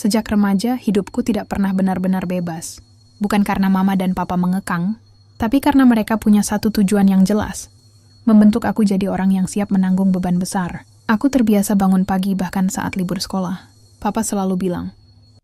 Sejak remaja, hidupku tidak pernah benar-benar bebas. Bukan karena mama dan papa mengekang, tapi karena mereka punya satu tujuan yang jelas. Membentuk aku jadi orang yang siap menanggung beban besar. Aku terbiasa bangun pagi bahkan saat libur sekolah. Papa selalu bilang,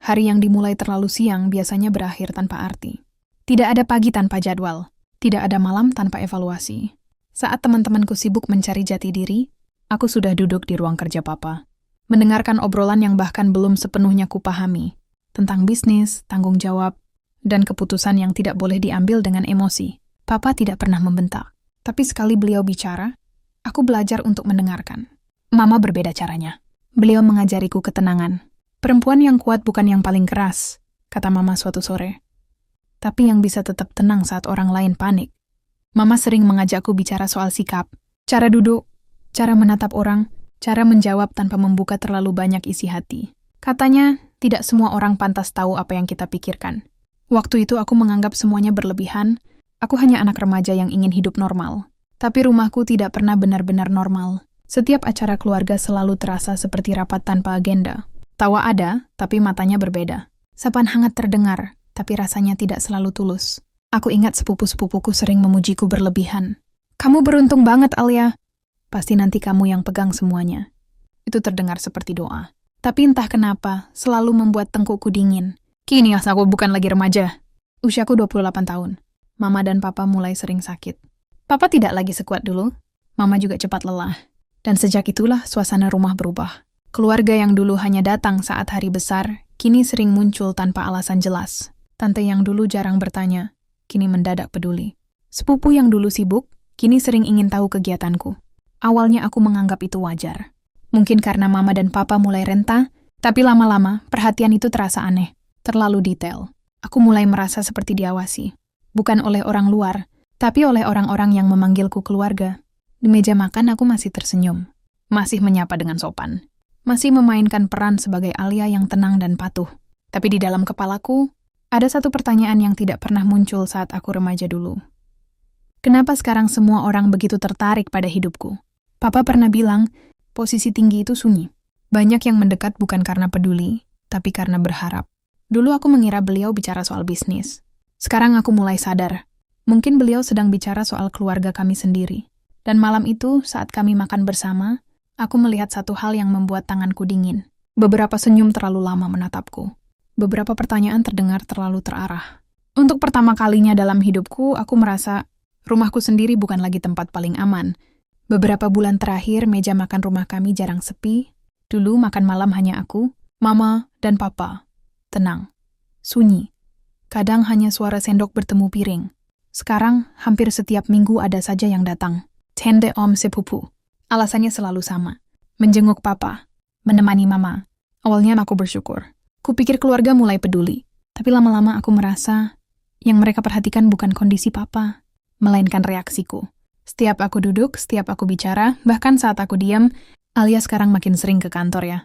hari yang dimulai terlalu siang biasanya berakhir tanpa arti. Tidak ada pagi tanpa jadwal. Tidak ada malam tanpa evaluasi. Saat teman-temanku sibuk mencari jati diri, aku sudah duduk di ruang kerja papa. Mendengarkan obrolan yang bahkan belum sepenuhnya kupahami, tentang bisnis, tanggung jawab, dan keputusan yang tidak boleh diambil dengan emosi. Papa tidak pernah membentak, tapi sekali beliau bicara, aku belajar untuk mendengarkan. Mama berbeda caranya. Beliau mengajariku ketenangan. Perempuan yang kuat bukan yang paling keras, kata mama suatu sore. Tapi yang bisa tetap tenang saat orang lain panik. Mama sering mengajakku bicara soal sikap, cara duduk, cara menatap orang, cara menjawab tanpa membuka terlalu banyak isi hati. Katanya, tidak semua orang pantas tahu apa yang kita pikirkan. Waktu itu aku menganggap semuanya berlebihan, aku hanya anak remaja yang ingin hidup normal. Tapi rumahku tidak pernah benar-benar normal. Setiap acara keluarga selalu terasa seperti rapat tanpa agenda. Tawa ada, tapi matanya berbeda. Sapaan hangat terdengar, tapi rasanya tidak selalu tulus. Aku ingat sepupu-sepupuku sering memujiku berlebihan. Kamu beruntung banget, Alia. Pasti nanti kamu yang pegang semuanya. Itu terdengar seperti doa. Tapi entah kenapa, selalu membuat tengkukku dingin. Kini aku bukan lagi remaja. Usiaku 28 tahun. Mama dan papa mulai sering sakit. Papa tidak lagi sekuat dulu. Mama juga cepat lelah. Dan sejak itulah suasana rumah berubah. Keluarga yang dulu hanya datang saat hari besar, kini sering muncul tanpa alasan jelas. Tante yang dulu jarang bertanya, kini mendadak peduli. Sepupu yang dulu sibuk, kini sering ingin tahu kegiatanku. Awalnya aku menganggap itu wajar. Mungkin karena mama dan papa mulai renta, tapi lama-lama perhatian itu terasa aneh, terlalu detail. Aku mulai merasa seperti diawasi. Bukan oleh orang luar, tapi oleh orang-orang yang memanggilku keluarga. Di meja makan aku masih tersenyum, masih menyapa dengan sopan, masih memainkan peran sebagai Alia yang tenang dan patuh. Tapi di dalam kepalaku, ada satu pertanyaan yang tidak pernah muncul saat aku remaja dulu. Kenapa sekarang semua orang begitu tertarik pada hidupku? Papa pernah bilang, posisi tinggi itu sunyi. Banyak yang mendekat bukan karena peduli, tapi karena berharap. Dulu aku mengira beliau bicara soal bisnis. Sekarang aku mulai sadar, mungkin beliau sedang bicara soal keluarga kami sendiri. Dan malam itu, saat kami makan bersama, aku melihat satu hal yang membuat tanganku dingin. Beberapa senyum terlalu lama menatapku. Beberapa pertanyaan terdengar terlalu terarah. Untuk pertama kalinya dalam hidupku, aku merasa rumahku sendiri bukan lagi tempat paling aman. Beberapa bulan terakhir, meja makan rumah kami jarang sepi. Dulu makan malam hanya aku, mama, dan papa. Tenang, sunyi. Kadang hanya suara sendok bertemu piring. Sekarang, hampir setiap minggu ada saja yang datang. Tende om sepupu. Alasannya selalu sama. Menjenguk papa, menemani mama. Awalnya aku bersyukur. Kupikir keluarga mulai peduli. Tapi lama-lama aku merasa yang mereka perhatikan bukan kondisi papa, melainkan reaksiku. Setiap aku duduk, setiap aku bicara, bahkan saat aku diam, Alia sekarang makin sering ke kantor ya.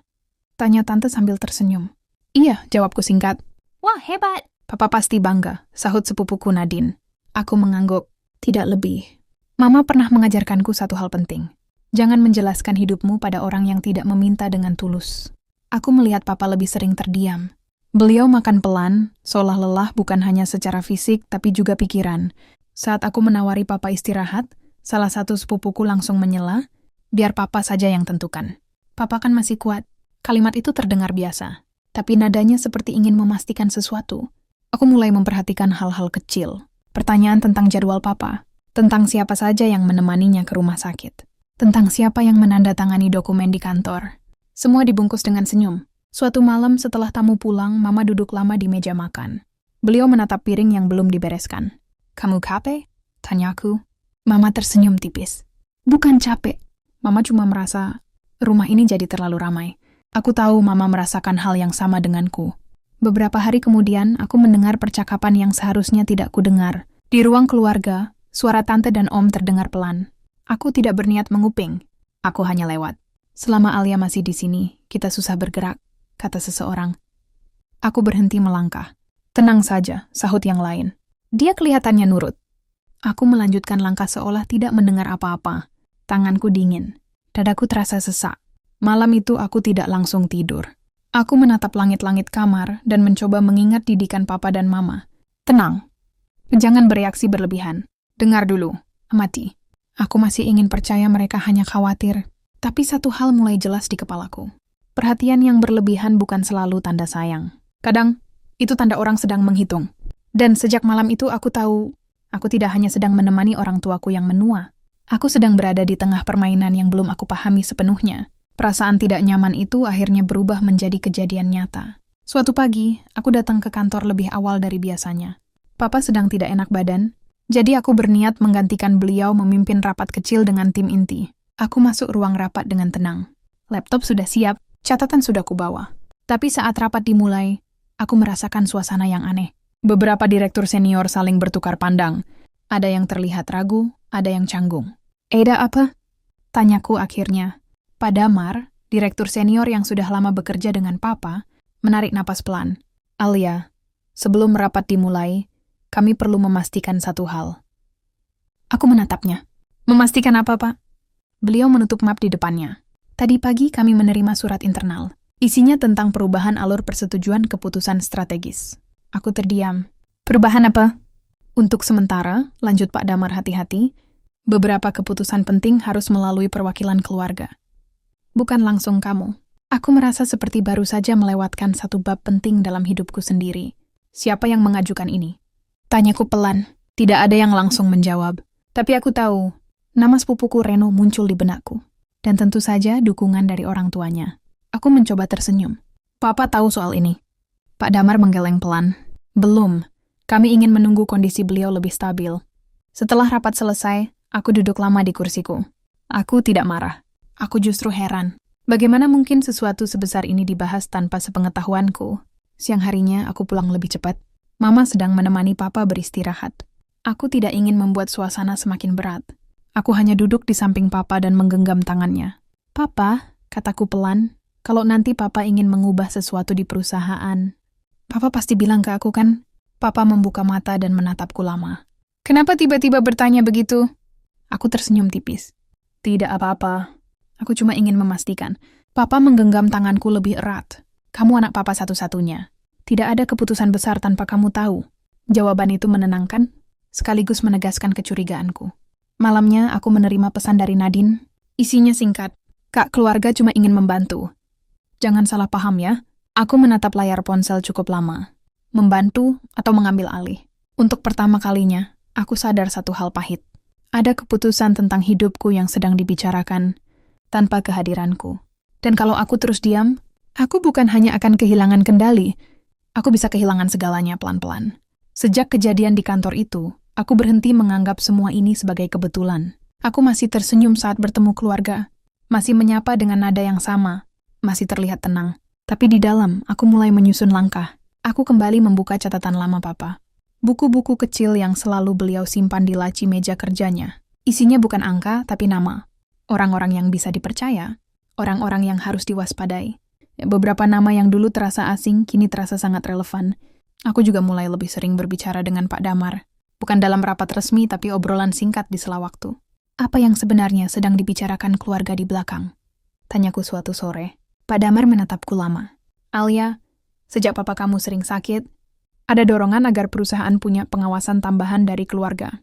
Tanya tante sambil tersenyum. Iya, jawabku singkat. Wah, hebat. Papa pasti bangga, sahut sepupuku Nadine. Aku mengangguk, tidak lebih. Mama pernah mengajarkanku satu hal penting. Jangan menjelaskan hidupmu pada orang yang tidak meminta dengan tulus. Aku melihat papa lebih sering terdiam. Beliau makan pelan, seolah lelah bukan hanya secara fisik tapi juga pikiran. Saat aku menawari papa istirahat, salah satu sepupuku langsung menyela, biar papa saja yang tentukan. Papa kan masih kuat. Kalimat itu terdengar biasa, tapi nadanya seperti ingin memastikan sesuatu. Aku mulai memperhatikan hal-hal kecil. Pertanyaan tentang jadwal papa, tentang siapa saja yang menemaninya ke rumah sakit, tentang siapa yang menandatangani dokumen di kantor. Semua dibungkus dengan senyum. Suatu malam setelah tamu pulang, mama duduk lama di meja makan. Beliau menatap piring yang belum dibereskan. Kamu capek? Tanyaku. Mama tersenyum tipis. Bukan capek. Mama cuma merasa rumah ini jadi terlalu ramai. Aku tahu mama merasakan hal yang sama denganku. Beberapa hari kemudian, aku mendengar percakapan yang seharusnya tidak kudengar. Di ruang keluarga, suara tante dan om terdengar pelan. Aku tidak berniat menguping. Aku hanya lewat. Selama Alia masih di sini, kita susah bergerak, kata seseorang. Aku berhenti melangkah. Tenang saja, sahut yang lain. Dia kelihatannya nurut. Aku melanjutkan langkah seolah tidak mendengar apa-apa. Tanganku dingin. Dadaku terasa sesak. Malam itu aku tidak langsung tidur. Aku menatap langit-langit kamar dan mencoba mengingat didikan papa dan mama. Tenang. Jangan bereaksi berlebihan. Dengar dulu. Amati. Aku masih ingin percaya mereka hanya khawatir. Tapi satu hal mulai jelas di kepalaku. Perhatian yang berlebihan bukan selalu tanda sayang. Kadang, itu tanda orang sedang menghitung. Dan sejak malam itu aku tahu, aku tidak hanya sedang menemani orang tuaku yang menua. Aku sedang berada di tengah permainan yang belum aku pahami sepenuhnya. Perasaan tidak nyaman itu akhirnya berubah menjadi kejadian nyata. Suatu pagi, aku datang ke kantor lebih awal dari biasanya. Papa sedang tidak enak badan, jadi aku berniat menggantikan beliau memimpin rapat kecil dengan tim inti. Aku masuk ruang rapat dengan tenang. Laptop sudah siap, catatan sudah kubawa. Tapi saat rapat dimulai, aku merasakan suasana yang aneh. Beberapa direktur senior saling bertukar pandang. Ada yang terlihat ragu, ada yang canggung. "Ada apa?" tanyaku akhirnya. Pak Damar, direktur senior yang sudah lama bekerja dengan Papa, menarik napas pelan. "Alia, sebelum rapat dimulai, kami perlu memastikan satu hal." Aku menatapnya. "Memastikan apa, Pak?" Beliau menutup map di depannya. "Tadi pagi kami menerima surat internal. Isinya tentang perubahan alur persetujuan keputusan strategis." Aku terdiam. "Perubahan apa?" "Untuk sementara," lanjut Pak Damar hati-hati, "beberapa keputusan penting harus melalui perwakilan keluarga. Bukan langsung kamu. Aku merasa seperti baru saja melewatkan satu bab penting dalam hidupku sendiri. Siapa yang mengajukan ini?" Tanyaku pelan. Tidak ada yang langsung menjawab. Tapi aku tahu, nama sepupuku Reno muncul di benakku. Dan tentu saja dukungan dari orang tuanya. Aku mencoba tersenyum. "Papa tahu soal ini?" Pak Damar menggeleng pelan. "Belum. Kami ingin menunggu kondisi beliau lebih stabil." Setelah rapat selesai, aku duduk lama di kursiku. Aku tidak marah. Aku justru heran. Bagaimana mungkin sesuatu sebesar ini dibahas tanpa sepengetahuanku? Siang harinya aku pulang lebih cepat. Mama sedang menemani Papa beristirahat. Aku tidak ingin membuat suasana semakin berat. Aku hanya duduk di samping Papa dan menggenggam tangannya. "Papa," kataku pelan, "kalau nanti Papa ingin mengubah sesuatu di perusahaan, Papa pasti bilang ke aku kan?" Papa membuka mata dan menatapku lama. "Kenapa tiba-tiba bertanya begitu?" Aku tersenyum tipis. "Tidak apa-apa. Aku cuma ingin memastikan." Papa menggenggam tanganku lebih erat. "Kamu anak Papa satu-satunya. Tidak ada keputusan besar tanpa kamu tahu." Jawaban itu menenangkan, sekaligus menegaskan kecurigaanku. Malamnya aku menerima pesan dari Nadine. Isinya singkat. "Kak, keluarga cuma ingin membantu." Jangan salah paham ya. Aku menatap layar ponsel cukup lama. Membantu atau mengambil alih. Untuk pertama kalinya, aku sadar satu hal pahit. Ada keputusan tentang hidupku yang sedang dibicarakan tanpa kehadiranku. Dan kalau aku terus diam, aku bukan hanya akan kehilangan kendali, aku bisa kehilangan segalanya pelan-pelan. Sejak kejadian di kantor itu, aku berhenti menganggap semua ini sebagai kebetulan. Aku masih tersenyum saat bertemu keluarga, masih menyapa dengan nada yang sama, masih terlihat tenang. Tapi di dalam, aku mulai menyusun langkah. Aku kembali membuka catatan lama Papa. Buku-buku kecil yang selalu beliau simpan di laci meja kerjanya. Isinya bukan angka, tapi nama. Orang-orang yang bisa dipercaya, orang-orang yang harus diwaspadai. Beberapa nama yang dulu terasa asing, kini terasa sangat relevan. Aku juga mulai lebih sering berbicara dengan Pak Damar. Bukan dalam rapat resmi, tapi obrolan singkat di sela waktu. "Apa yang sebenarnya sedang dibicarakan keluarga di belakang?" tanyaku suatu sore. Pak Damar menatapku lama. "Alia, sejak papa kamu sering sakit, ada dorongan agar perusahaan punya pengawasan tambahan dari keluarga."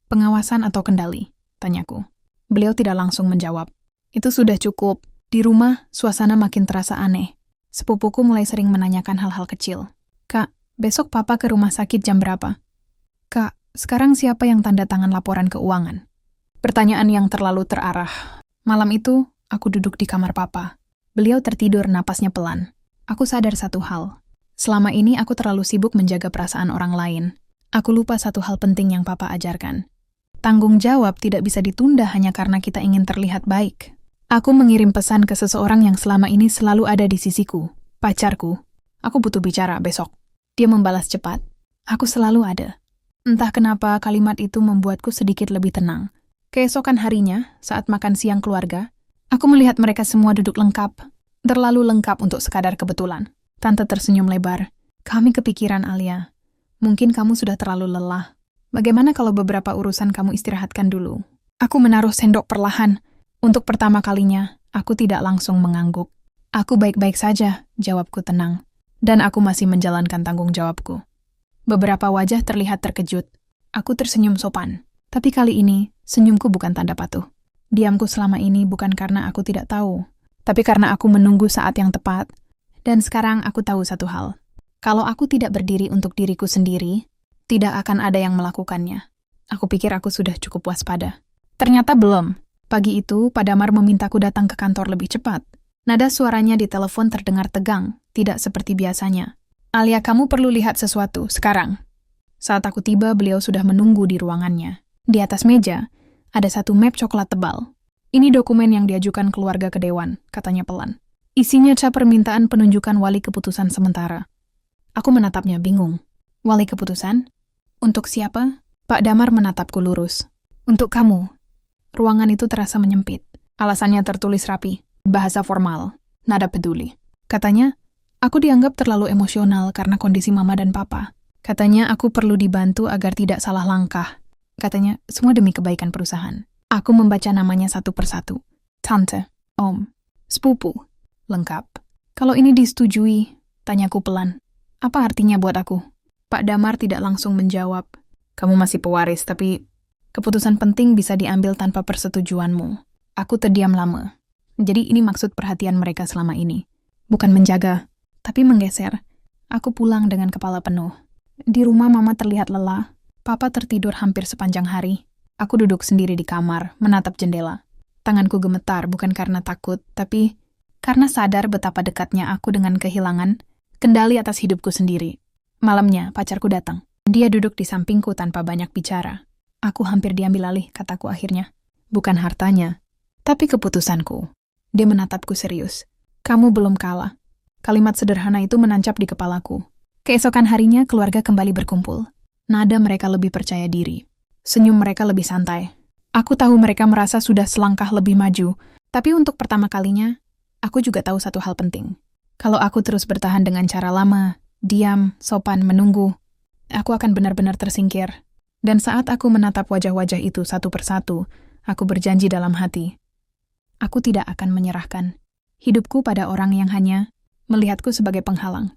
"Pengawasan atau kendali?" tanyaku. Beliau tidak langsung menjawab. "Itu sudah cukup. Di rumah, suasana makin terasa aneh. Sepupuku mulai sering menanyakan hal-hal kecil. 'Kak, besok papa ke rumah sakit jam berapa?' 'Kak, sekarang siapa yang tanda tangan laporan keuangan?' Pertanyaan yang terlalu terarah. Malam itu, aku duduk di kamar papa. Beliau tertidur, napasnya pelan. Aku sadar satu hal. Selama ini aku terlalu sibuk menjaga perasaan orang lain. Aku lupa satu hal penting yang papa ajarkan. Tanggung jawab tidak bisa ditunda hanya karena kita ingin terlihat baik. Aku mengirim pesan ke seseorang yang selama ini selalu ada di sisiku, pacarku. "Aku butuh bicara besok." Dia membalas cepat. "Aku selalu ada." Entah kenapa kalimat itu membuatku sedikit lebih tenang. Keesokan harinya, saat makan siang keluarga, aku melihat mereka semua duduk lengkap. Terlalu lengkap untuk sekadar kebetulan. Tante tersenyum lebar. "Kami kepikiran, Alia. Mungkin kamu sudah terlalu lelah. Bagaimana kalau beberapa urusan kamu istirahatkan dulu?" Aku menaruh sendok perlahan. Untuk pertama kalinya, aku tidak langsung mengangguk. Aku baik-baik saja, jawabku tenang. Dan aku masih menjalankan tanggung jawabku. Beberapa wajah terlihat terkejut. Aku tersenyum sopan. Tapi kali ini, senyumku bukan tanda patuh. Diamku selama ini bukan karena aku tidak tahu, tapi karena aku menunggu saat yang tepat. Dan sekarang aku tahu satu hal. Kalau aku tidak berdiri untuk diriku sendiri, tidak akan ada yang melakukannya. Aku pikir aku sudah cukup waspada. Ternyata belum. Pagi itu, Pak Damar memintaku datang ke kantor lebih cepat. Nada suaranya di telepon terdengar tegang, tidak seperti biasanya. Alia, kamu perlu lihat sesuatu, sekarang. Saat aku tiba, beliau sudah menunggu di ruangannya. Di atas meja, ada satu map coklat tebal. Ini dokumen yang diajukan keluarga ke Dewan, katanya pelan. Isinya cap permintaan penunjukan wali keputusan sementara. Aku menatapnya bingung. Wali keputusan? Untuk siapa? Pak Damar menatapku lurus. Untuk kamu. Ruangan itu terasa menyempit. Alasannya tertulis rapi. Bahasa formal, nada peduli. Katanya, aku dianggap terlalu emosional karena kondisi mama dan papa. Katanya aku perlu dibantu agar tidak salah langkah. Katanya, semua demi kebaikan perusahaan. Aku membaca namanya satu persatu. Tante, om, sepupu, lengkap. Kalau ini disetujui, tanyaku pelan. Apa artinya buat aku? Pak Damar tidak langsung menjawab. Kamu masih pewaris, tapi keputusan penting bisa diambil tanpa persetujuanmu. Aku terdiam lama. Jadi ini maksud perhatian mereka selama ini. Bukan menjaga, tapi menggeser. Aku pulang dengan kepala penuh. Di rumah mama terlihat lelah. Papa tertidur hampir sepanjang hari. Aku duduk sendiri di kamar, menatap jendela. Tanganku gemetar bukan karena takut, tapi karena sadar betapa dekatnya aku dengan kehilangan kendali atas hidupku sendiri. Malamnya, pacarku datang. Dia duduk di sampingku tanpa banyak bicara. Aku hampir diambil alih, kataku akhirnya. Bukan hartanya, tapi keputusanku. Dia menatapku serius. Kamu belum kalah. Kalimat sederhana itu menancap di kepalaku. Keesokan harinya keluarga kembali berkumpul. Nada mereka lebih percaya diri. Senyum mereka lebih santai. Aku tahu mereka merasa sudah selangkah lebih maju. Tapi untuk pertama kalinya, aku juga tahu satu hal penting. Kalau aku terus bertahan dengan cara lama, diam, sopan, menunggu, aku akan benar-benar tersingkir. Dan saat aku menatap wajah-wajah itu satu persatu, aku berjanji dalam hati. Aku tidak akan menyerahkan hidupku pada orang yang hanya melihatku sebagai penghalang.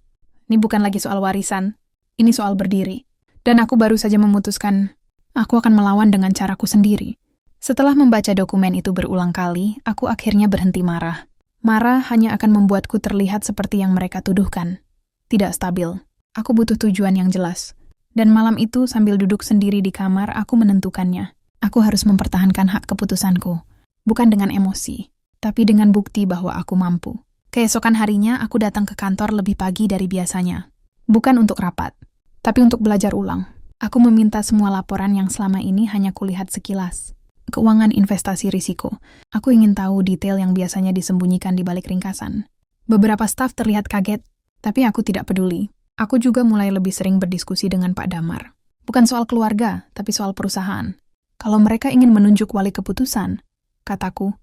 Ini bukan lagi soal warisan, ini soal berdiri. Dan aku baru saja memutuskan, aku akan melawan dengan caraku sendiri. Setelah membaca dokumen itu berulang kali, aku akhirnya berhenti marah. Marah hanya akan membuatku terlihat seperti yang mereka tuduhkan. Tidak stabil. Aku butuh tujuan yang jelas. Dan malam itu sambil duduk sendiri di kamar, aku menentukannya. Aku harus mempertahankan hak keputusanku. Bukan dengan emosi, tapi dengan bukti bahwa aku mampu. Keesokan harinya, aku datang ke kantor lebih pagi dari biasanya. Bukan untuk rapat, tapi untuk belajar ulang. Aku meminta semua laporan yang selama ini hanya kulihat sekilas. Keuangan investasi risiko. Aku ingin tahu detail yang biasanya disembunyikan di balik ringkasan. Beberapa staf terlihat kaget, tapi aku tidak peduli. Aku juga mulai lebih sering berdiskusi dengan Pak Damar. Bukan soal keluarga, tapi soal perusahaan. Kalau mereka ingin menunjuk wali keputusan, kataku,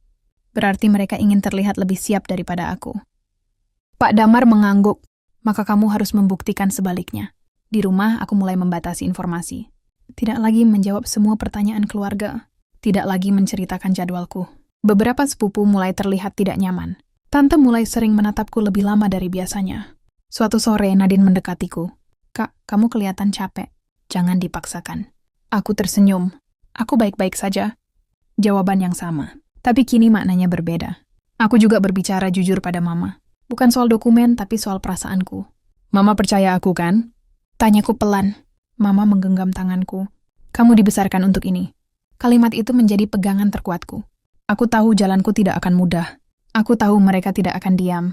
berarti mereka ingin terlihat lebih siap daripada aku. Pak Damar mengangguk, maka kamu harus membuktikan sebaliknya. Di rumah, aku mulai membatasi informasi. Tidak lagi menjawab semua pertanyaan keluarga. Tidak lagi menceritakan jadwalku. Beberapa sepupu mulai terlihat tidak nyaman. Tante mulai sering menatapku lebih lama dari biasanya. Suatu sore, Nadine mendekatiku. Kak, kamu kelihatan capek. Jangan dipaksakan. Aku tersenyum. Aku baik-baik saja. Jawaban yang sama. Tapi kini maknanya berbeda. Aku juga berbicara jujur pada Mama. Bukan soal dokumen, tapi soal perasaanku. Mama percaya aku, kan? Tanyaku pelan. Mama menggenggam tanganku. Kamu dibesarkan untuk ini. Kalimat itu menjadi pegangan terkuatku. Aku tahu jalanku tidak akan mudah. Aku tahu mereka tidak akan diam.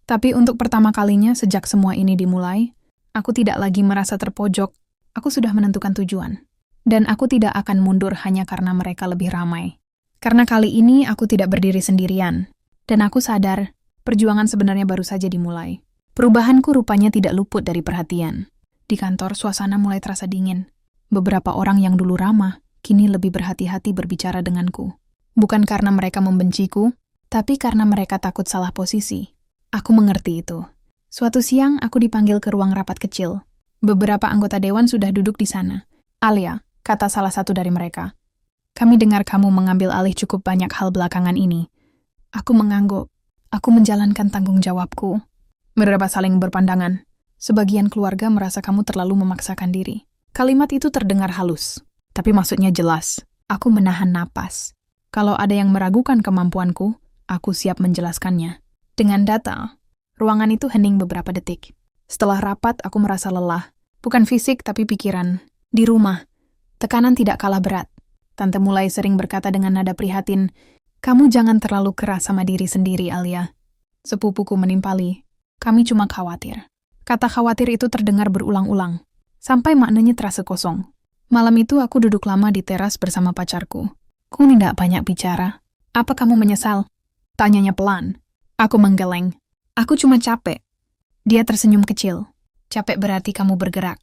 Tapi untuk pertama kalinya sejak semua ini dimulai, aku tidak lagi merasa terpojok. Aku sudah menentukan tujuan. Dan aku tidak akan mundur hanya karena mereka lebih ramai. Karena kali ini aku tidak berdiri sendirian. Dan aku sadar, perjuangan sebenarnya baru saja dimulai. Perubahanku rupanya tidak luput dari perhatian. Di kantor, suasana mulai terasa dingin. Beberapa orang yang dulu ramah, kini lebih berhati-hati berbicara denganku. Bukan karena mereka membenciku, tapi karena mereka takut salah posisi. Aku mengerti itu. Suatu siang, aku dipanggil ke ruang rapat kecil. Beberapa anggota dewan sudah duduk di sana. Alia, kata salah satu dari mereka. Kami dengar kamu mengambil alih cukup banyak hal belakangan ini. Aku mengangguk. Aku menjalankan tanggung jawabku. Mereka saling berpandangan. Sebagian keluarga merasa kamu terlalu memaksakan diri. Kalimat itu terdengar halus, tapi maksudnya jelas. Aku menahan napas. Kalau ada yang meragukan kemampuanku, aku siap menjelaskannya. Dengan data, ruangan itu hening beberapa detik. Setelah rapat, aku merasa lelah. Bukan fisik, tapi pikiran. Di rumah, tekanan tidak kalah berat. Tante mulai sering berkata dengan nada prihatin, "Kamu jangan terlalu keras sama diri sendiri, Alia." Sepupuku menimpali, "Kami cuma khawatir." Kata khawatir itu terdengar berulang-ulang, sampai maknanya terasa kosong. Malam itu aku duduk lama di teras bersama pacarku. "Ku tidak banyak bicara. Apa kamu menyesal?" Tanyanya pelan. Aku menggeleng. "Aku cuma capek." Dia tersenyum kecil. "Capek berarti kamu bergerak."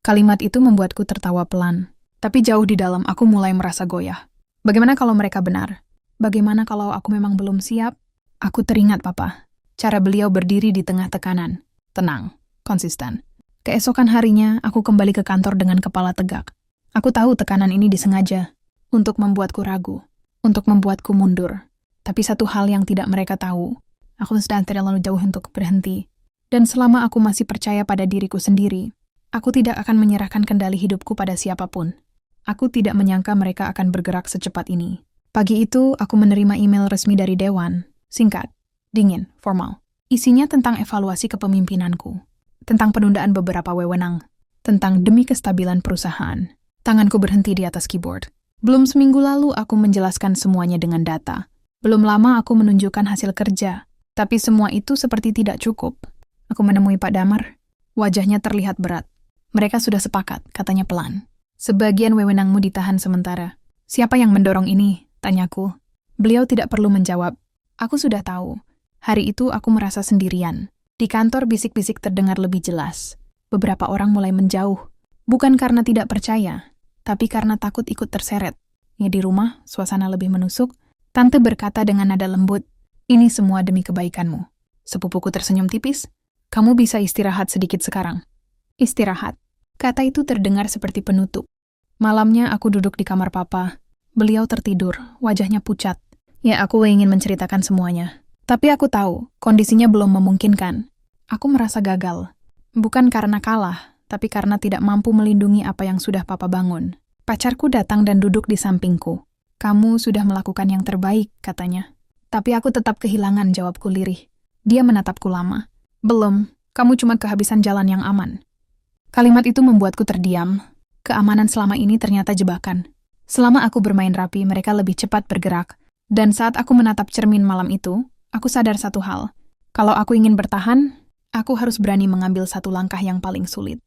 Kalimat itu membuatku tertawa pelan. Tapi jauh di dalam aku mulai merasa goyah. Bagaimana kalau mereka benar? Bagaimana kalau aku memang belum siap? Aku teringat papa. Cara beliau berdiri di tengah tekanan. Tenang, konsisten. Keesokan harinya, aku kembali ke kantor dengan kepala tegak. Aku tahu tekanan ini disengaja. Untuk membuatku ragu. Untuk membuatku mundur. Tapi satu hal yang tidak mereka tahu. Aku sedang terlalu jauh untuk berhenti. Dan selama aku masih percaya pada diriku sendiri, aku tidak akan menyerahkan kendali hidupku pada siapapun. Aku tidak menyangka mereka akan bergerak secepat ini. Pagi itu, aku menerima email resmi dari Dewan. Singkat, dingin, formal. Isinya tentang evaluasi kepemimpinanku. Tentang penundaan beberapa wewenang. Tentang demi kestabilan perusahaan. Tanganku berhenti di atas keyboard. Belum seminggu lalu aku menjelaskan semuanya dengan data. Belum lama aku menunjukkan hasil kerja. Tapi semua itu seperti tidak cukup. Aku menemui Pak Damar. Wajahnya terlihat berat. "Mereka sudah sepakat," katanya pelan. "Sebagian wewenangmu ditahan sementara." "Siapa yang mendorong ini?" tanyaku. Beliau tidak perlu menjawab. Aku sudah tahu. Hari itu aku merasa sendirian. Di kantor bisik-bisik terdengar lebih jelas. Beberapa orang mulai menjauh. Bukan karena tidak percaya, tapi karena takut ikut terseret. Ya, di rumah, suasana lebih menusuk. Tante berkata dengan nada lembut, "Ini semua demi kebaikanmu." Sepupuku tersenyum tipis. "Kamu bisa istirahat sedikit sekarang." Istirahat. Kata itu terdengar seperti penutup. Malamnya aku duduk di kamar papa. Beliau tertidur, wajahnya pucat. Ya, aku ingin menceritakan semuanya. Tapi aku tahu, kondisinya belum memungkinkan. Aku merasa gagal. Bukan karena kalah, tapi karena tidak mampu melindungi apa yang sudah papa bangun. Pacarku datang dan duduk di sampingku. "Kamu sudah melakukan yang terbaik," katanya. Tapi aku tetap kehilangan, jawabku lirih. Dia menatapku lama. "Belum, kamu cuma kehabisan jalan yang aman." Kalimat itu membuatku terdiam. Keamanan selama ini ternyata jebakan. Selama aku bermain rapi, mereka lebih cepat bergerak. Dan saat aku menatap cermin malam itu, aku sadar satu hal. Kalau aku ingin bertahan, aku harus berani mengambil satu langkah yang paling sulit.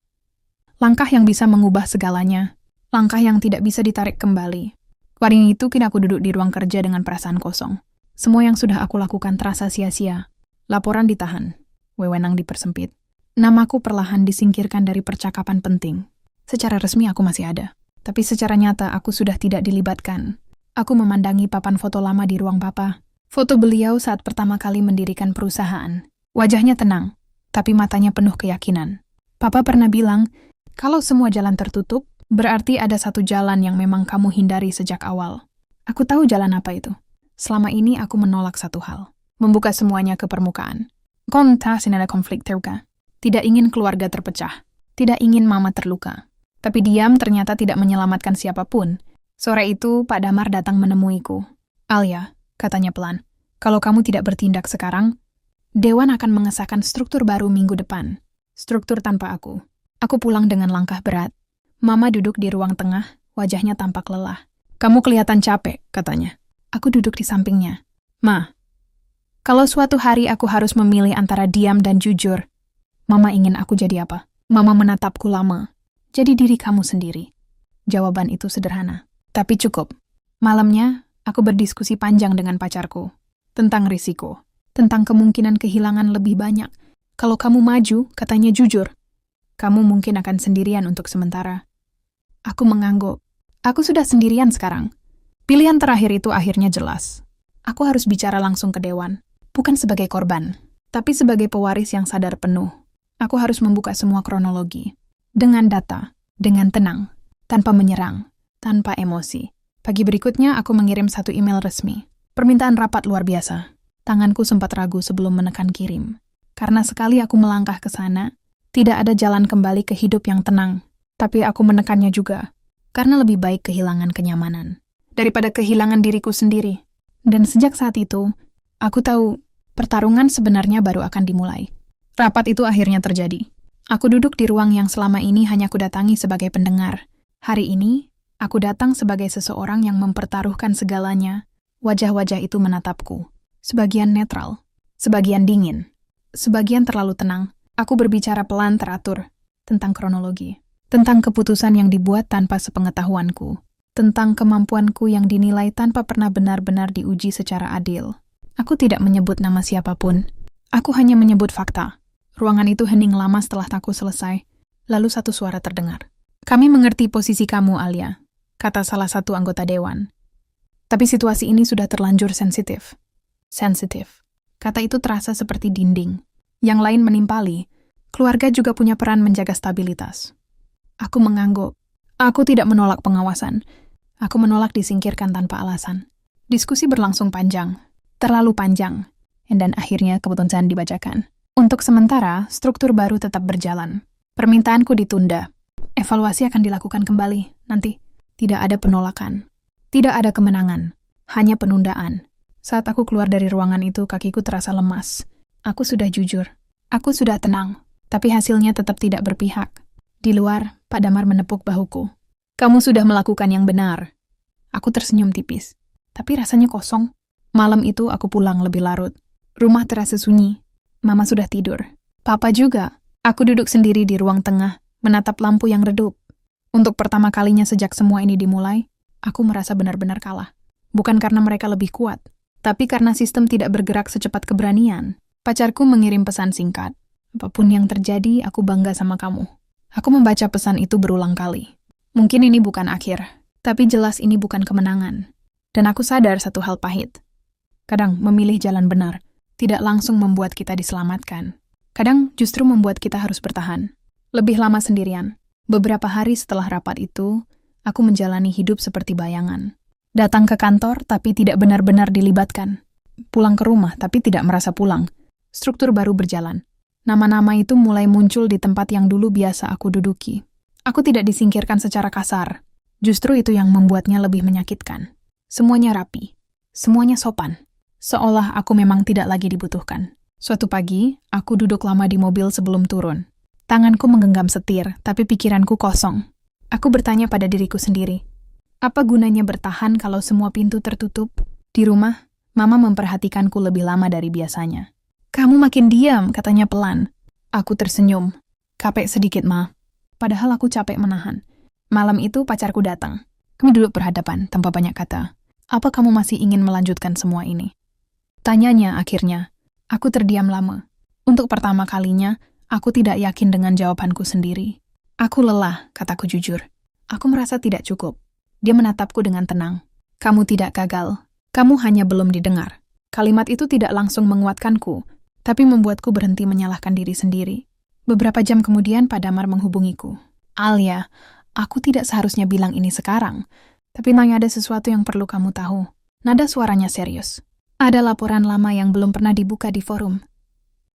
Langkah yang bisa mengubah segalanya. Langkah yang tidak bisa ditarik kembali. Hari itu kini aku duduk di ruang kerja dengan perasaan kosong. Semua yang sudah aku lakukan terasa sia-sia. Laporan ditahan. Wewenang dipersempit. Namaku perlahan disingkirkan dari percakapan penting. Secara resmi aku masih ada. Tapi secara nyata aku sudah tidak dilibatkan. Aku memandangi papan foto lama di ruang papa. Foto beliau saat pertama kali mendirikan perusahaan. Wajahnya tenang, tapi matanya penuh keyakinan. Papa pernah bilang, kalau semua jalan tertutup, berarti ada satu jalan yang memang kamu hindari sejak awal. Aku tahu jalan apa itu. Selama ini aku menolak satu hal. Membuka semuanya ke permukaan. Konta sinada konflik terbuka. Tidak ingin keluarga terpecah. Tidak ingin mama terluka. Tapi diam ternyata tidak menyelamatkan siapapun. Sore itu, Pak Damar datang menemuiku. "Alia," katanya pelan, "kalau kamu tidak bertindak sekarang, Dewan akan mengesahkan struktur baru minggu depan. Struktur tanpa aku." Aku pulang dengan langkah berat. Mama duduk di ruang tengah, wajahnya tampak lelah. "Kamu kelihatan capek," katanya. Aku duduk di sampingnya. "Ma, kalau suatu hari aku harus memilih antara diam dan jujur, Mama ingin aku jadi apa?" Mama menatapku lama. "Jadi diri kamu sendiri." Jawaban itu sederhana, tapi cukup. Malamnya, aku berdiskusi panjang dengan pacarku. Tentang risiko. Tentang kemungkinan kehilangan lebih banyak. Kalau kamu maju, katanya jujur, kamu mungkin akan sendirian untuk sementara. Aku mengangguk. Aku sudah sendirian sekarang. Pilihan terakhir itu akhirnya jelas. Aku harus bicara langsung ke Dewan. Bukan sebagai korban, tapi sebagai pewaris yang sadar penuh. Aku harus membuka semua kronologi. Dengan data, dengan tenang, tanpa menyerang, tanpa emosi. Pagi berikutnya aku mengirim satu email resmi. Permintaan rapat luar biasa. Tanganku sempat ragu sebelum menekan kirim. Karena sekali aku melangkah ke sana, tidak ada jalan kembali ke hidup yang tenang. Tapi aku menekannya juga, karena lebih baik kehilangan kenyamanan daripada kehilangan diriku sendiri. Dan sejak saat itu, aku tahu pertarungan sebenarnya baru akan dimulai. Rapat itu akhirnya terjadi. Aku duduk di ruang yang selama ini hanya kudatangi sebagai pendengar. Hari ini, aku datang sebagai seseorang yang mempertaruhkan segalanya. Wajah-wajah itu menatapku. Sebagian netral, sebagian dingin, sebagian terlalu tenang. Aku berbicara pelan teratur tentang kronologi, tentang keputusan yang dibuat tanpa sepengetahuanku, tentang kemampuanku yang dinilai tanpa pernah benar-benar diuji secara adil. Aku tidak menyebut nama siapapun. Aku hanya menyebut fakta. Ruangan itu hening lama setelah aku selesai. Lalu satu suara terdengar. "Kami mengerti posisi kamu, Alia," kata salah satu anggota dewan. "Tapi situasi ini sudah terlanjur sensitif." Sensitif. Kata itu terasa seperti dinding. Yang lain menimpali. Keluarga juga punya peran menjaga stabilitas. Aku mengangguk. Aku tidak menolak pengawasan. Aku menolak disingkirkan tanpa alasan. Diskusi berlangsung panjang. Terlalu panjang. Dan akhirnya keputusan dibacakan. Untuk sementara, struktur baru tetap berjalan. Permintaanku ditunda. Evaluasi akan dilakukan kembali nanti. Tidak ada penolakan. Tidak ada kemenangan. Hanya penundaan. Saat aku keluar dari ruangan itu, kakiku terasa lemas. Aku sudah jujur. Aku sudah tenang. Tapi hasilnya tetap tidak berpihak. Di luar, Pak Damar menepuk bahuku. "Kamu sudah melakukan yang benar." Aku tersenyum tipis. Tapi rasanya kosong. Malam itu aku pulang lebih larut. Rumah terasa sunyi. Mama sudah tidur. Papa juga. Aku duduk sendiri di ruang tengah, menatap lampu yang redup. Untuk pertama kalinya sejak semua ini dimulai, aku merasa benar-benar kalah. Bukan karena mereka lebih kuat, tapi karena sistem tidak bergerak secepat keberanian. Pacarku mengirim pesan singkat. "Apapun yang terjadi, aku bangga sama kamu." Aku membaca pesan itu berulang kali. Mungkin ini bukan akhir, tapi jelas ini bukan kemenangan. Dan aku sadar satu hal pahit. Kadang memilih jalan benar tidak langsung membuat kita diselamatkan. Kadang justru membuat kita harus bertahan. Lebih lama sendirian. Beberapa hari setelah rapat itu, aku menjalani hidup seperti bayangan. Datang ke kantor tapi tidak benar-benar dilibatkan. Pulang ke rumah tapi tidak merasa pulang. Struktur baru berjalan. Nama-nama itu mulai muncul di tempat yang dulu biasa aku duduki. Aku tidak disingkirkan secara kasar. Justru itu yang membuatnya lebih menyakitkan. Semuanya rapi. Semuanya sopan. Seolah aku memang tidak lagi dibutuhkan. Suatu pagi, aku duduk lama di mobil sebelum turun. Tanganku menggenggam setir, tapi pikiranku kosong. Aku bertanya pada diriku sendiri. Apa gunanya bertahan kalau semua pintu tertutup? Di rumah, Mama memperhatikanku lebih lama dari biasanya. "Kamu makin diam," katanya pelan. Aku tersenyum. "Capek sedikit, Ma." Padahal aku capek menahan. Malam itu pacarku datang. Kami duduk berhadapan tanpa banyak kata. "Apa kamu masih ingin melanjutkan semua ini?" Tanyanya akhirnya. Aku terdiam lama. Untuk pertama kalinya, aku tidak yakin dengan jawabanku sendiri. "Aku lelah," kataku jujur. "Aku merasa tidak cukup." Dia menatapku dengan tenang. "Kamu tidak gagal. Kamu hanya belum didengar." Kalimat itu tidak langsung menguatkanku, tapi membuatku berhenti menyalahkan diri sendiri. Beberapa jam kemudian Pak Damar menghubungiku. "Alia, aku tidak seharusnya bilang ini sekarang, tapi ada sesuatu yang perlu kamu tahu." Nada suaranya serius. "Ada laporan lama yang belum pernah dibuka di forum.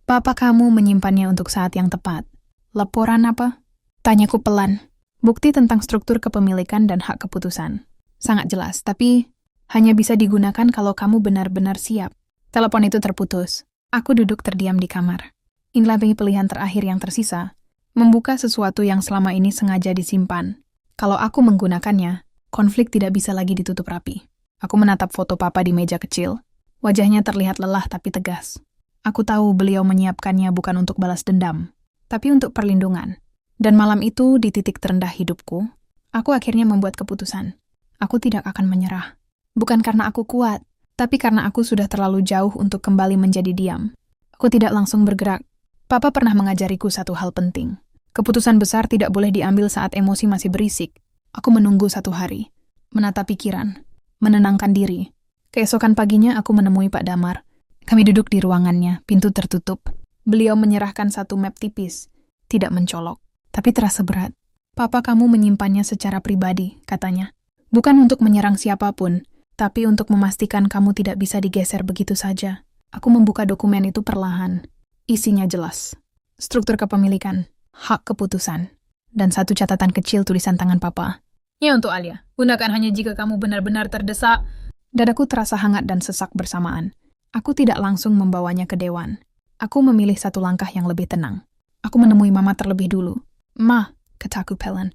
Papa kamu menyimpannya untuk saat yang tepat." "Laporan apa?" Tanyaku pelan. "Bukti tentang struktur kepemilikan dan hak keputusan. Sangat jelas, tapi hanya bisa digunakan kalau kamu benar-benar siap." Telepon itu terputus. Aku duduk terdiam di kamar. Inilah pilihan terakhir yang tersisa. Membuka sesuatu yang selama ini sengaja disimpan. Kalau aku menggunakannya, konflik tidak bisa lagi ditutup rapi. Aku menatap foto Papa di meja kecil. Wajahnya terlihat lelah tapi tegas. Aku tahu beliau menyiapkannya bukan untuk balas dendam, tapi untuk perlindungan. Dan malam itu, di titik terendah hidupku, aku akhirnya membuat keputusan. Aku tidak akan menyerah. Bukan karena aku kuat, tapi karena aku sudah terlalu jauh untuk kembali menjadi diam. Aku tidak langsung bergerak. Papa pernah mengajariku satu hal penting. Keputusan besar tidak boleh diambil saat emosi masih berisik. Aku menunggu satu hari. Menata pikiran. Menenangkan diri. Keesokan paginya aku menemui Pak Damar. Kami duduk di ruangannya, pintu tertutup. Beliau menyerahkan satu map tipis. Tidak mencolok, tapi terasa berat. "Papa kamu menyimpannya secara pribadi," katanya. "Bukan untuk menyerang siapapun, tapi untuk memastikan kamu tidak bisa digeser begitu saja." Aku membuka dokumen itu perlahan. Isinya jelas. Struktur kepemilikan, hak keputusan, dan satu catatan kecil tulisan tangan papa. Ya untuk Alia, gunakan hanya jika kamu benar-benar terdesak. Dadaku terasa hangat dan sesak bersamaan. Aku tidak langsung membawanya ke dewan. Aku memilih satu langkah yang lebih tenang. Aku menemui mama terlebih dulu. Ma, kataku pelan.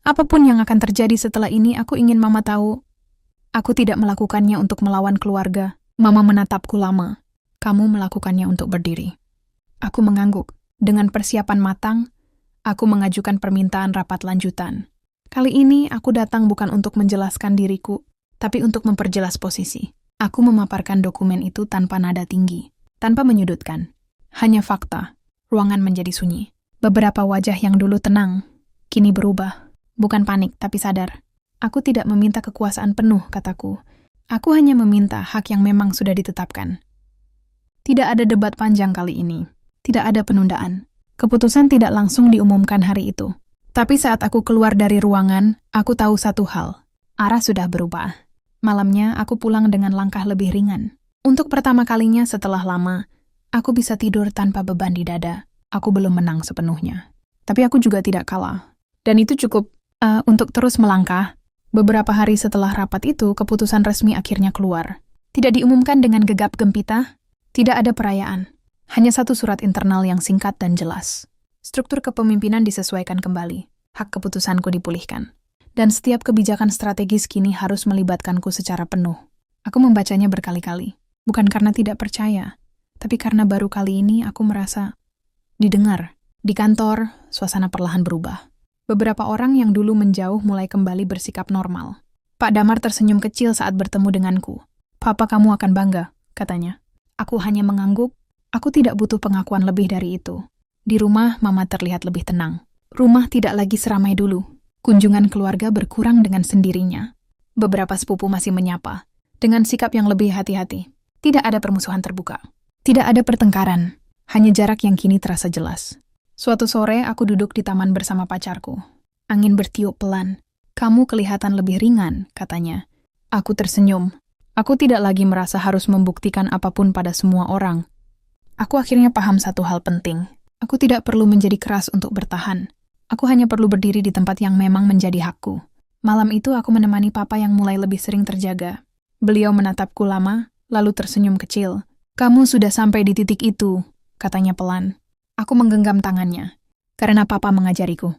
Apapun yang akan terjadi setelah ini, aku ingin mama tahu. Aku tidak melakukannya untuk melawan keluarga. Mama menatapku lama. Kamu melakukannya untuk berdiri. Aku mengangguk. Dengan persiapan matang, aku mengajukan permintaan rapat lanjutan. Kali ini aku datang bukan untuk menjelaskan diriku, tapi untuk memperjelas posisi. Aku memaparkan dokumen itu tanpa nada tinggi, tanpa menyudutkan. Hanya fakta. Ruangan menjadi sunyi. Beberapa wajah yang dulu tenang, kini berubah. Bukan panik, tapi sadar. Aku tidak meminta kekuasaan penuh, kataku. Aku hanya meminta hak yang memang sudah ditetapkan. Tidak ada debat panjang kali ini. Tidak ada penundaan. Keputusan tidak langsung diumumkan hari itu. Tapi saat aku keluar dari ruangan, aku tahu satu hal. Arah sudah berubah. Malamnya, aku pulang dengan langkah lebih ringan. Untuk pertama kalinya setelah lama, aku bisa tidur tanpa beban di dada. Aku belum menang sepenuhnya. Tapi aku juga tidak kalah. Dan itu cukup untuk terus melangkah. Beberapa hari setelah rapat itu, keputusan resmi akhirnya keluar. Tidak diumumkan dengan gegap gempita, tidak ada perayaan. Hanya satu surat internal yang singkat dan jelas. Struktur kepemimpinan disesuaikan kembali. Hak keputusanku dipulihkan. Dan setiap kebijakan strategis kini harus melibatkanku secara penuh. Aku membacanya berkali-kali. Bukan karena tidak percaya, tapi karena baru kali ini aku merasa didengar. Di kantor, suasana perlahan berubah. Beberapa orang yang dulu menjauh mulai kembali bersikap normal. Pak Damar tersenyum kecil saat bertemu denganku. Papa kamu akan bangga, katanya. Aku hanya mengangguk. Aku tidak butuh pengakuan lebih dari itu. Di rumah, Mama terlihat lebih tenang. Rumah tidak lagi seramai dulu. Kunjungan keluarga berkurang dengan sendirinya. Beberapa sepupu masih menyapa, dengan sikap yang lebih hati-hati. Tidak ada permusuhan terbuka. Tidak ada pertengkaran. Hanya jarak yang kini terasa jelas. Suatu sore, aku duduk di taman bersama pacarku. Angin bertiup pelan. Kamu kelihatan lebih ringan, katanya. Aku tersenyum. Aku tidak lagi merasa harus membuktikan apapun pada semua orang. Aku akhirnya paham satu hal penting. Aku tidak perlu menjadi keras untuk bertahan. Aku hanya perlu berdiri di tempat yang memang menjadi hakku. Malam itu aku menemani papa yang mulai lebih sering terjaga. Beliau menatapku lama, lalu tersenyum kecil. Kamu sudah sampai di titik itu, katanya pelan. Aku menggenggam tangannya, karena papa mengajariku.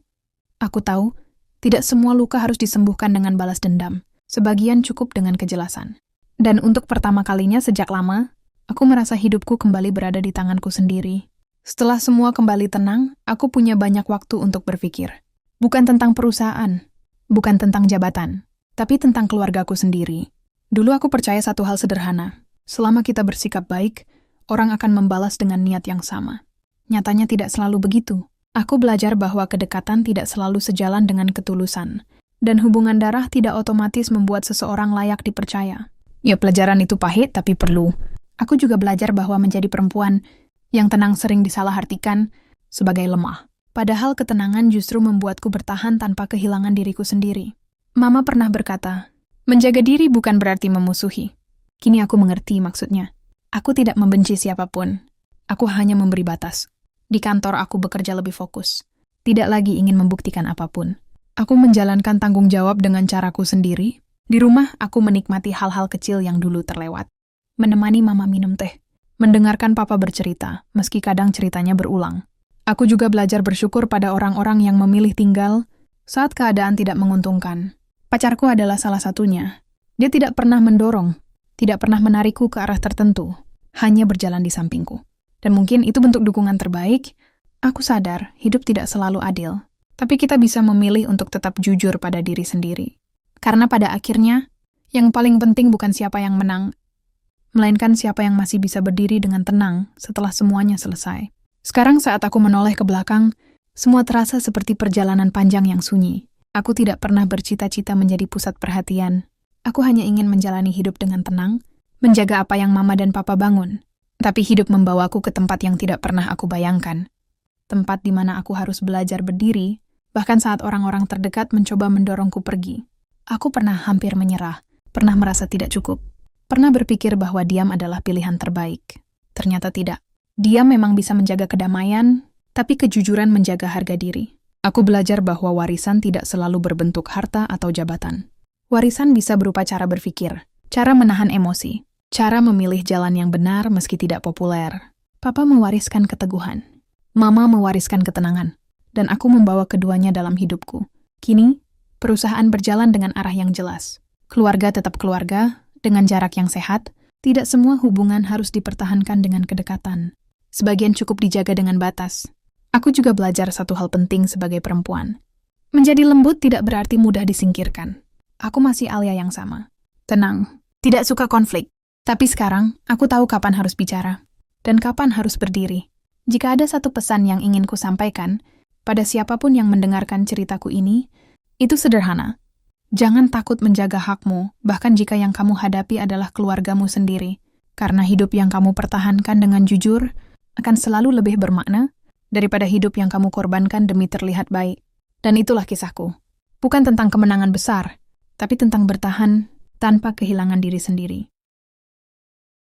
Aku tahu, tidak semua luka harus disembuhkan dengan balas dendam. Sebagian cukup dengan kejelasan. Dan untuk pertama kalinya sejak lama, aku merasa hidupku kembali berada di tanganku sendiri. Setelah semua kembali tenang, aku punya banyak waktu untuk berpikir. Bukan tentang perusahaan, bukan tentang jabatan, tapi tentang keluargaku sendiri. Dulu aku percaya satu hal sederhana. Selama kita bersikap baik, orang akan membalas dengan niat yang sama. Nyatanya tidak selalu begitu. Aku belajar bahwa kedekatan tidak selalu sejalan dengan ketulusan. Dan hubungan darah tidak otomatis membuat seseorang layak dipercaya. Ya, pelajaran itu pahit tapi perlu. Aku juga belajar bahwa menjadi perempuan yang tenang sering disalahartikan sebagai lemah. Padahal ketenangan justru membuatku bertahan tanpa kehilangan diriku sendiri. Mama pernah berkata, menjaga diri bukan berarti memusuhi. Kini aku mengerti maksudnya. Aku tidak membenci siapapun. Aku hanya memberi batas. Di kantor aku bekerja lebih fokus. Tidak lagi ingin membuktikan apapun. Aku menjalankan tanggung jawab dengan caraku sendiri. Di rumah, aku menikmati hal-hal kecil yang dulu terlewat. Menemani mama minum teh. Mendengarkan papa bercerita, meski kadang ceritanya berulang. Aku juga belajar bersyukur pada orang-orang yang memilih tinggal saat keadaan tidak menguntungkan. Pacarku adalah salah satunya. Dia tidak pernah mendorong, tidak pernah menarikku ke arah tertentu, hanya berjalan di sampingku. Dan mungkin itu bentuk dukungan terbaik. Aku sadar hidup tidak selalu adil, tapi kita bisa memilih untuk tetap jujur pada diri sendiri. Karena pada akhirnya, yang paling penting bukan siapa yang menang, melainkan siapa yang masih bisa berdiri dengan tenang setelah semuanya selesai. Sekarang saat aku menoleh ke belakang, semua terasa seperti perjalanan panjang yang sunyi. Aku tidak pernah bercita-cita menjadi pusat perhatian. Aku hanya ingin menjalani hidup dengan tenang, menjaga apa yang mama dan papa bangun. Tapi hidup membawaku ke tempat yang tidak pernah aku bayangkan. Tempat di mana aku harus belajar berdiri, bahkan saat orang-orang terdekat mencoba mendorongku pergi. Aku pernah hampir menyerah, pernah merasa tidak cukup. Pernah berpikir bahwa diam adalah pilihan terbaik. ternyata tidak. Dia memang bisa menjaga kedamaian, tapi kejujuran menjaga harga diri. Aku belajar bahwa warisan tidak selalu berbentuk harta atau jabatan. Warisan bisa berupa cara berpikir, cara menahan emosi, cara memilih jalan yang benar meski tidak populer. Papa mewariskan keteguhan, Mama mewariskan ketenangan, dan aku membawa keduanya dalam hidupku. Kini, perusahaan berjalan dengan arah yang jelas. Keluarga tetap keluarga, dengan jarak yang sehat. Tidak semua hubungan harus dipertahankan dengan kedekatan. Sebagian cukup dijaga dengan batas. Aku juga belajar satu hal penting sebagai perempuan. Menjadi lembut tidak berarti mudah disingkirkan. Aku masih Alia yang sama. Tenang, tidak suka konflik. Tapi sekarang, aku tahu kapan harus bicara. Dan kapan harus berdiri. Jika ada satu pesan yang ingin ku sampaikan, pada siapapun yang mendengarkan ceritaku ini, itu sederhana. Jangan takut menjaga hakmu, bahkan jika yang kamu hadapi adalah keluargamu sendiri. Karena hidup yang kamu pertahankan dengan jujur akan selalu lebih bermakna daripada hidup yang kamu korbankan demi terlihat baik. Dan itulah kisahku. Bukan tentang kemenangan besar, tapi tentang bertahan tanpa kehilangan diri sendiri.